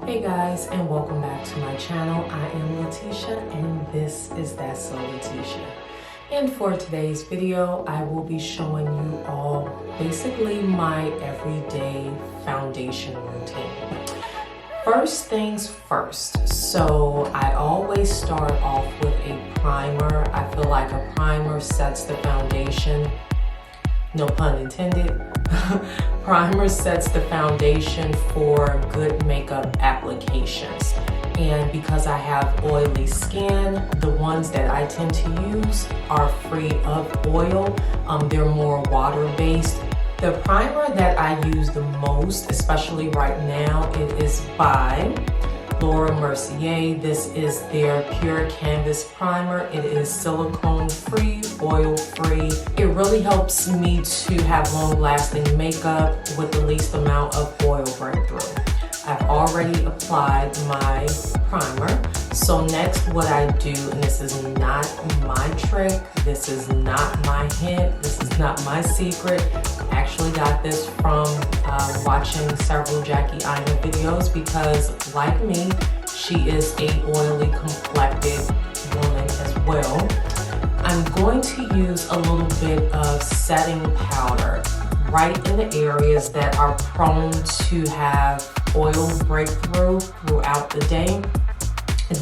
Hey guys, and welcome back to my channel. I am Letitia and this is That's So Letitia. And for today's video, I will be showing you all basically my everyday foundation routine. First things first, so I always start off with a primer. I feel like a primer sets the foundation, no pun intended. Primer sets the foundation for good makeup applications. And because I have oily skin, the ones that I tend to use are free of oil. They're more water-based. The primer that I use the most, especially right now, it is by Mercier. This is their Pure Canvas Primer. It is silicone-free, oil-free. It really helps me to have long-lasting makeup with the least amount of oil breakthrough. I've already applied my primer. So next what I do, and this is not my trick, this is not my hint, this is not my secret. I actually got this from watching several Jackie Aina videos because, like me, she is a oily complected woman as well. I'm going to use a little bit of setting powder right in the areas that are prone to have oil breakthrough throughout the day.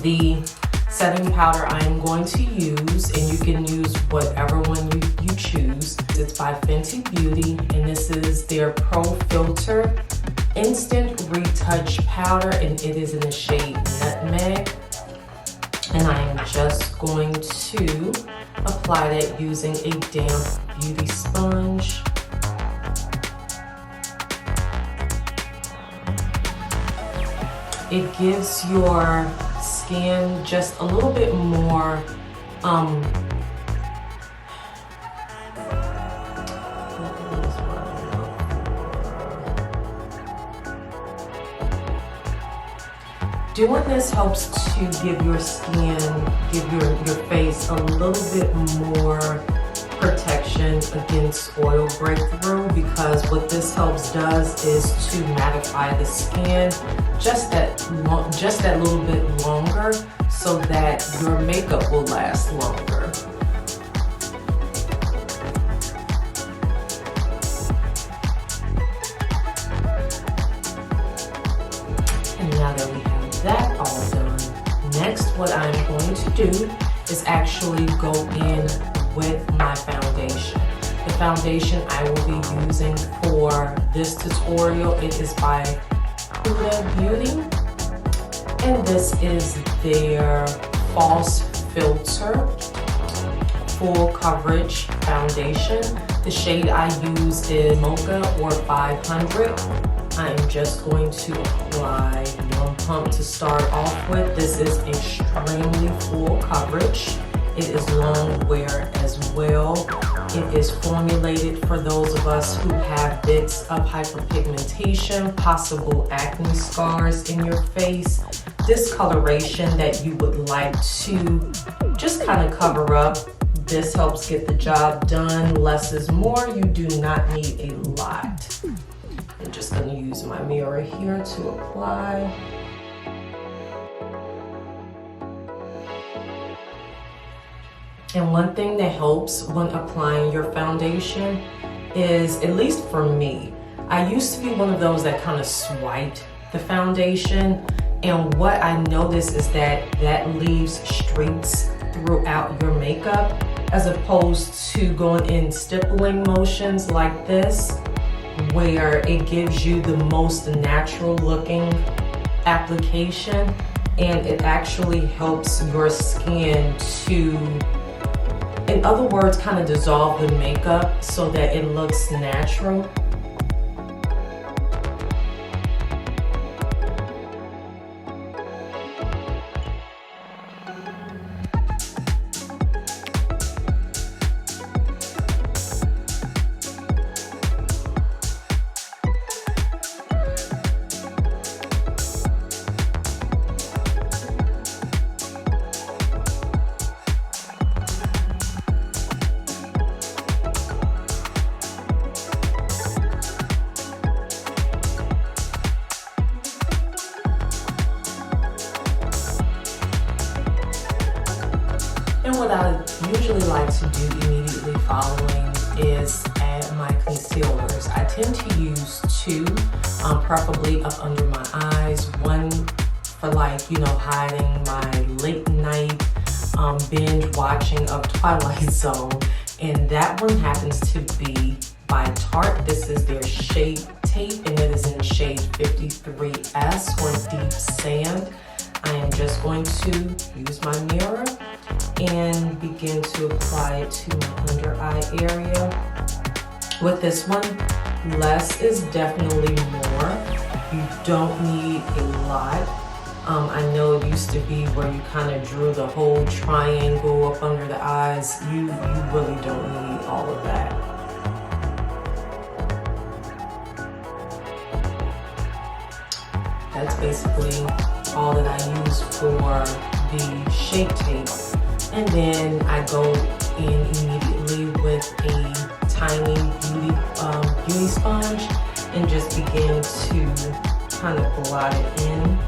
The setting powder I am going to use, and you can use whatever one you choose. It's by Fenty Beauty, and this is their Pro Filter Instant Retouch Powder, and it is in the shade Nutmeg. And I am just going to apply that using a damp beauty sponge. It gives your skin just a little bit more doing this helps to give your skin, give your face a little bit more protection against oil breakthrough, because what this does is to mattify the skin just that little bit longer so that your makeup will last longer. And now that we have that all done, next what I'm going to do is actually go in with my foundation. The foundation I will be using for this tutorial, it is by Huda Beauty, and this is their Faux Filter Full Coverage Foundation. The shade I use is Mocha or 500. I am just going to apply one pump to start off with. This is extremely full coverage. It is long wear as well. It is formulated for those of us who have bits of hyperpigmentation, possible acne scars in your face, discoloration that you would like to just kind of cover up. This helps get the job done. Less is more. You do not need a lot. I'm just going to use my mirror here to apply. And one thing that helps when applying your foundation is, at least for me, I used to be one of those that kind of swiped the foundation. And what I noticed is that leaves streaks throughout your makeup, as opposed to going in stippling motions like this, where it gives you the most natural looking application. And it actually helps your skin to, in other words, kind of dissolve the makeup so that it looks natural. And what I usually like to do immediately following is add my concealers. I tend to use two, preferably up under my eyes. One for like, you know, hiding my late night binge watching of Twilight Zone. And that one happens to be by Tarte. This is their Shade Tape, and it is in shade 53S or Deep Sand. I am just going to use my mirror and begin to apply it to my under eye area. With this one, less is definitely more. You don't need a lot. I know it used to be where you kind of drew the whole triangle up under the eyes. You really don't need all of that. That's basically all that I use for the Shape Tape. And then I go in immediately with a tiny beauty sponge and just begin to kind of blot it in.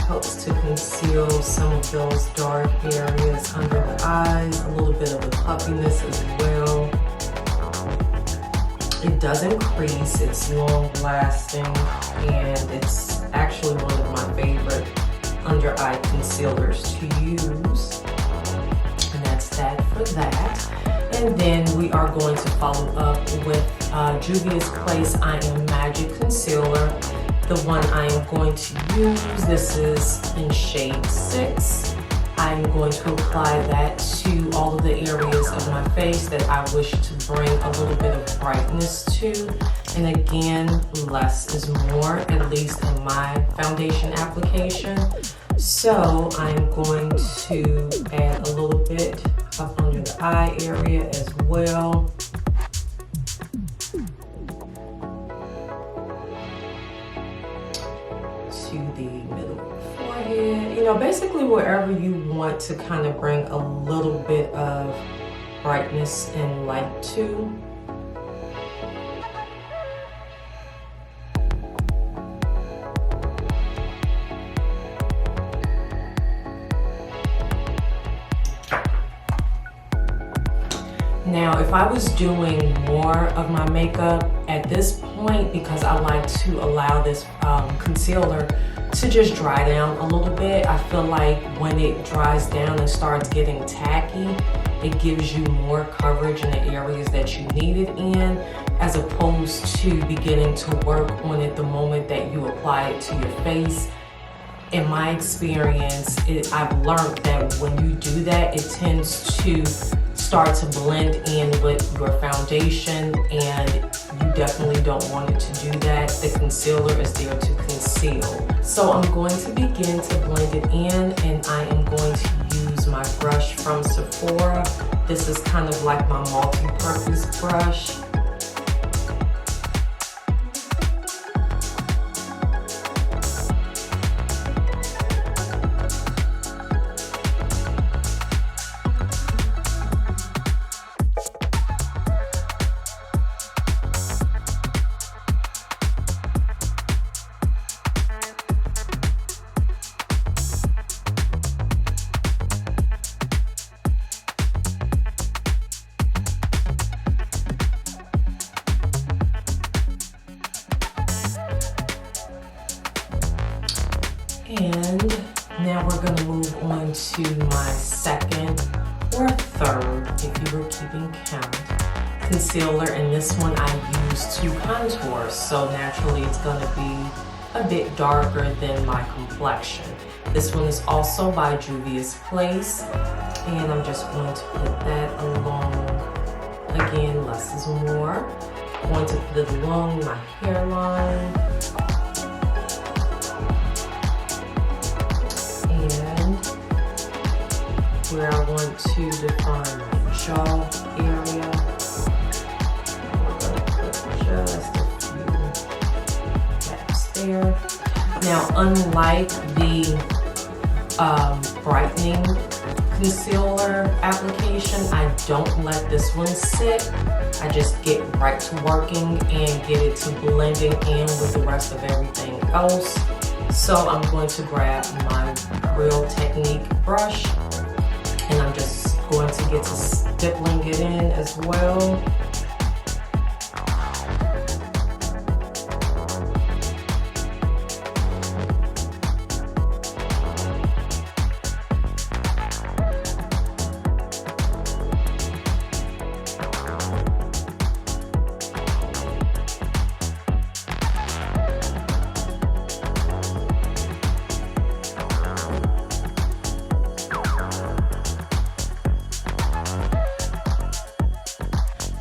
Helps to conceal some of those dark areas under the eyes, a little bit of the puffiness as well. It doesn't crease, it's long lasting, and it's actually one of my favorite under eye concealers to use. And that's that for that. And then we are going to follow up with Juvia's Place I Am Magic Concealer. The one I am going to use, this is in shade 6. I'm going to apply that to all of the areas of my face that I wish to bring a little bit of brightness to. And again, less is more, at least in my foundation application. So I'm going to add a little bit up under the eye area as well. To the middle of the forehead, you know, basically wherever you want to kind of bring a little bit of brightness and light to. Now, if I was doing more of my makeup at this point, because I like to allow this concealer to just dry down a little bit, I feel like when it dries down and starts getting tacky, it gives you more coverage in the areas that you need it in, as opposed to beginning to work on it the moment that you apply it to your face. In my experience, I've learned that when you do that, it tends to start to blend in with your foundation, and you definitely don't want it to do that. The concealer is there to conceal. So I'm going to begin to blend it in, and I am going to use my brush from Sephora. This is kind of like my multi-purpose brush. And now we're going to move on to my second or third, if you were keeping count, concealer. And this one I use to contour, so naturally it's going to be a bit darker than my complexion. This one is also by Juvia's Place, and I'm just going to put that along. Again, less is more. I'm going to put it along my hairline. Where I want to define my jaw area. We're going to put just a few taps there. Now, unlike the brightening concealer application, I don't let this one sit. I just get right to working and get it to blending in with the rest of everything else. So I'm going to grab my Real Technique brush and I'm just going to get to stippling it in as well.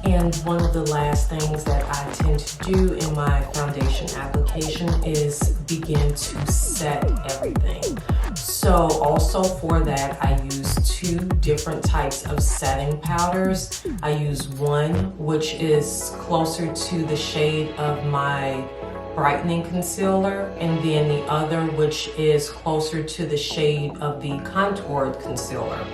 And one of the last things that I tend to do in my foundation application is begin to set everything. So also for that, I use 2 different types of setting powders. I use one which is closer to the shade of my brightening concealer, and then the other which is closer to the shade of the contoured concealer.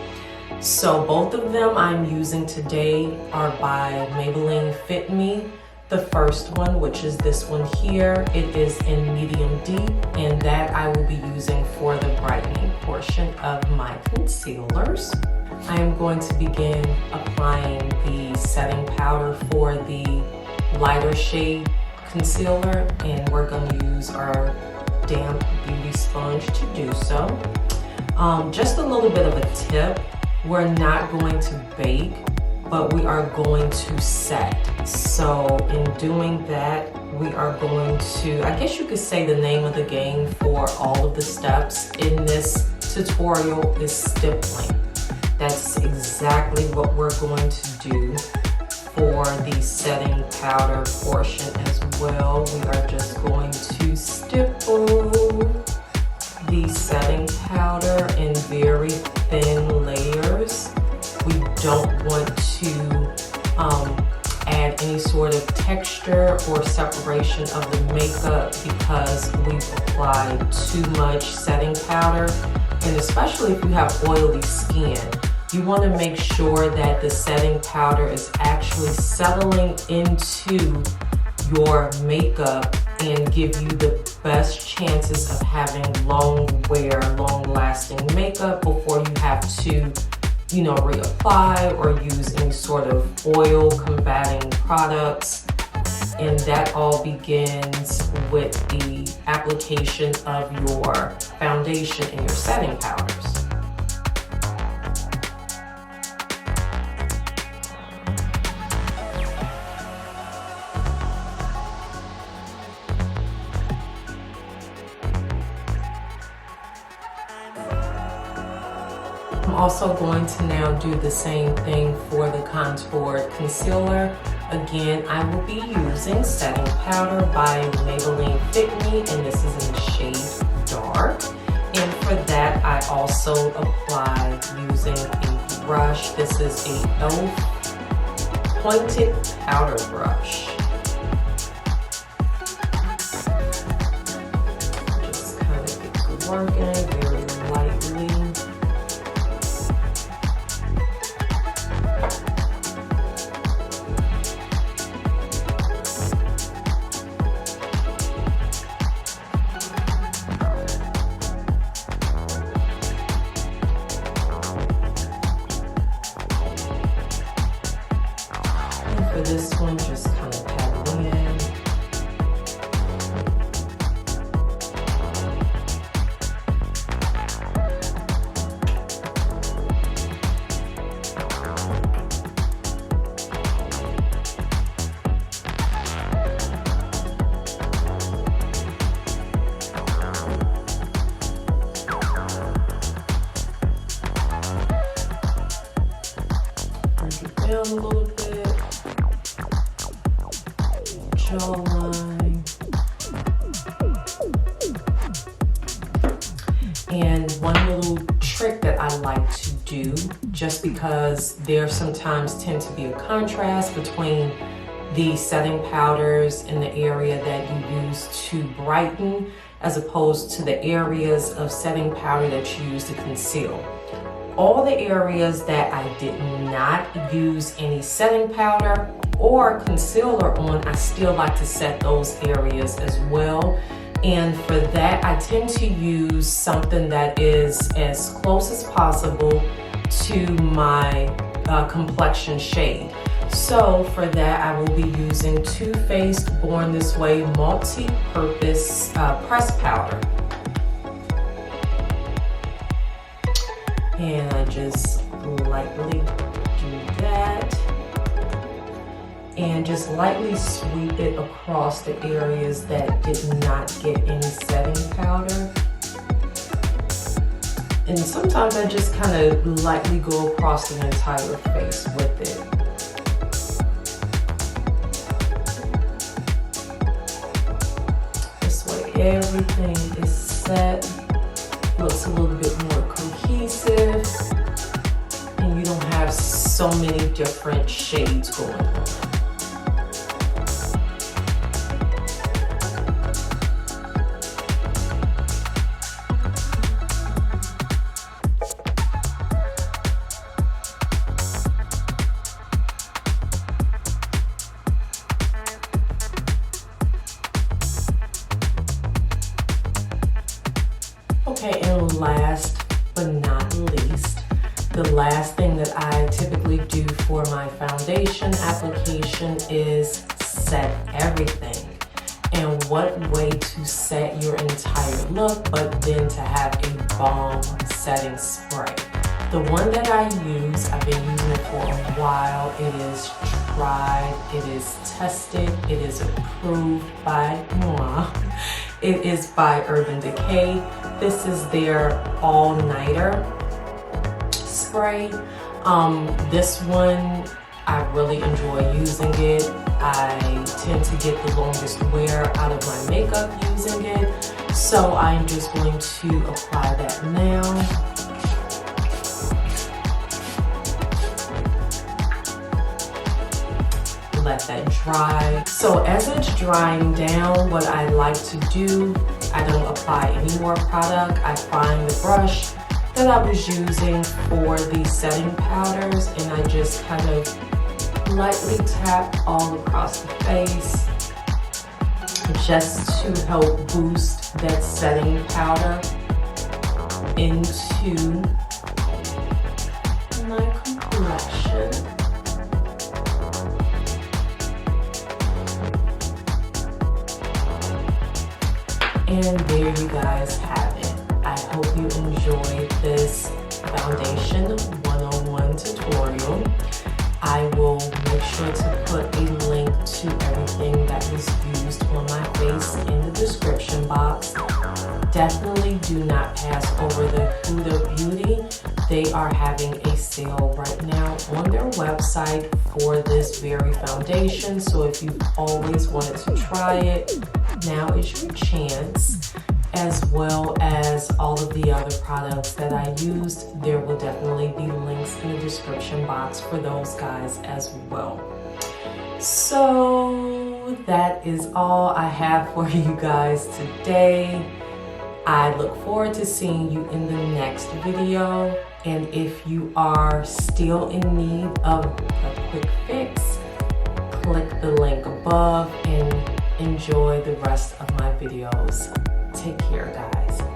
So both of them I'm using today are by Maybelline Fit Me. The first one, which is this one here, it is in medium deep, and that I will be using for the brightening portion of my concealers. I am going to begin applying the setting powder for the lighter shade concealer, and we're going to use our damp beauty sponge to do so. Just a little bit of a tip. We're not going to bake, but we are going to set. So in doing that, we are going to, I guess you could say the name of the game for all of the steps in this tutorial is stippling. That's exactly what we're going to do for the setting powder portion as well. We are just going to stipple the setting powder in very thin layers. We don't want to add any sort of texture or separation of the makeup because we've applied too much setting powder. And especially if you have oily skin, you want to make sure that the setting powder is actually settling into your makeup and give you the best chances of having long wear, long lasting makeup before you have to, you know, reapply or use any sort of oil combating products. And that all begins with the application of your foundation and your setting powders. I'm also going to now do the same thing for the contoured concealer. Again, I will be using setting powder by Maybelline Fit Me, and this is in the shade Dark. And for that, I also apply using a brush. This is a e.l.f. pointed powder brush. Just kind of get to working very lightly. For this one, just kind of pat it in. Bring it down a little bit. Jawline. And one little trick that I like to do, just because there sometimes tend to be a contrast between the setting powders in the area that you use to brighten as opposed to the areas of setting powder that you use to conceal. all the areas that I did not use any setting powder or concealer on, I still like to set those areas as well. And for that, I tend to use something that is as close as possible to my complexion shade. So for that, I will be using Too Faced Born This Way multi-purpose pressed powder. And I just lightly do that. And just lightly sweep it across the areas that did not get any setting powder. And sometimes I just kind of lightly go across the entire face with it. This way everything is set, looks a little bit more cohesive, and you don't have so many different shades going on. Okay, and last but not least, the last thing that I typically do for my foundation application is set everything. And what way to set your entire look but then to have a balm setting spray. The one that I use, I've been using it for a while. It is tried, it is tested, it is approved by moi. It is by Decay. This is their all-nighter spray. This one, I really enjoy using it. I tend to get the longest wear out of my makeup using it. So I'm just going to apply that now. Let that dry. So as it's drying down, what I like to do, I don't apply any more product. I find the brush that I was using for the setting powders and I just kind of lightly tap all across the face just to help boost that setting powder into my complexion. And there you guys have it. I hope you enjoyed this foundation 101 tutorial. I will make sure to put a link to everything that was used on my face in the description box. Definitely do not pass over the Huda Beauty. They are having a sale right now on their website for this very foundation. So if you've always wanted to try it, now is your chance, as well as all of the other products that I used. There will definitely be links in the description box for those guys as well. So that is all I have for you guys today. I look forward to seeing you in the next video. And if you are still in need of a quick fix, click the link above and enjoy the rest of my videos. Take care, guys.